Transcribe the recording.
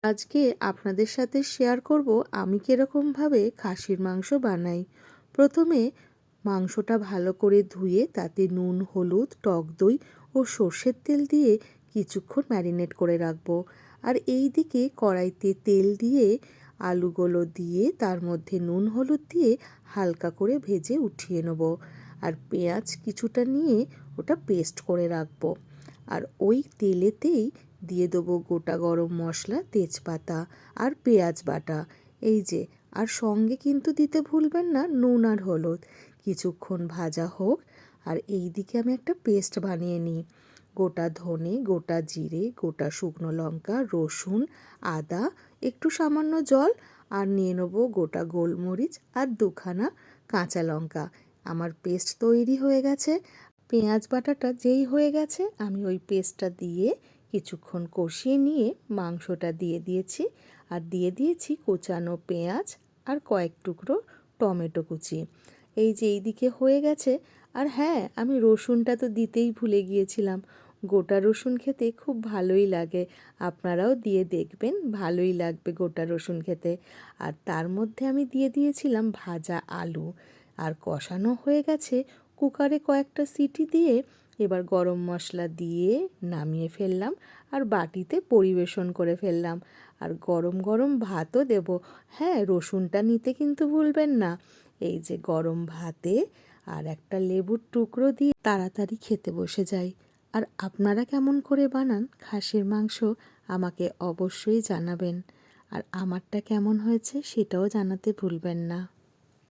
আজকে আপনাদের সাথে শেয়ার করব আমি কীরকমভাবে খাসির মাংস বানাই। প্রথমে মাংসটা ভালো করে ধুয়ে তাতে নুন, হলুদ, টক দই ও সর্ষের তেল দিয়ে কিছুক্ষণ ম্যারিনেট করে রাখবো। আর এই দিকে কড়াইতে তেল দিয়ে আলুগুলো দিয়ে তার মধ্যে নুন হলুদ দিয়ে হালকা করে ভেজে উঠিয়ে নেব। আর পেঁয়াজ কিছুটা নিয়ে ওটা পেস্ট করে রাখবো। আর ওই তেলেতেই দিয়ে দেবো গোটা গরম মশলা, তেজপাতা আর পেঁয়াজ বাটা। এই যে, আর সঙ্গে কিন্তু দিতে ভুলবেন না নুন আর হলুদ। কিছুক্ষণ ভাজা হোক। আর এই দিকে আমি একটা পেস্ট বানিয়ে নিই। গোটা ধনে, গোটা জিরে, গোটা শুকনো লঙ্কা, রসুন, আদা, একটু সামান্য জল আর নিয়ে নেবো গোটা গোলমরিচ আর দুখানা কাঁচা লঙ্কা। আমার পেস্ট তৈরি হয়ে গেছে। পেঁয়াজ বাটাটা যেই হয়ে গেছে আমি ওই পেস্টটা দিয়ে কিছুক্ষণ কষিয়ে নিয়ে মাংসটা দিয়ে দিয়েছি। আর দিয়ে দিয়েছি কোচানো পেঁয়াজ আর কয়েক টুকরো টমেটো কুচি। এই যে এইদিকে হয়ে গেছে। আর হ্যাঁ, আমি রসুনটা তো দিতেই ভুলে গিয়েছিলাম। গোটা রসুন খেতে খুব ভালোই লাগে। আপনারাও দিয়ে দেখবেন, ভালোই লাগবে গোটা রসুন খেতে। আর তার মধ্যে আমি দিয়ে দিয়েছিলাম ভাজা আলু। আর কষানো হয়ে গেছে। কুকারে কয়েকটা সিটি দিয়ে এবার গরম মশলা দিয়ে নামিয়ে ফেললাম আর বাটিতে পরিবেশন করে ফেললাম। আর গরম গরম ভাতও দেব। হ্যাঁ, রসুনটা নিতে কিন্তু ভুলবেন না। এই যে গরম ভাতে আর একটা লেবুর টুকরো দিয়ে তাড়াতাড়ি খেতে বসে যাই। আর আপনারা কেমন করে বানান খাসির মাংস আমাকে অবশ্যই জানাবেন। আর আমারটা কেমন হয়েছে সেটাও জানাতে ভুলবেন না।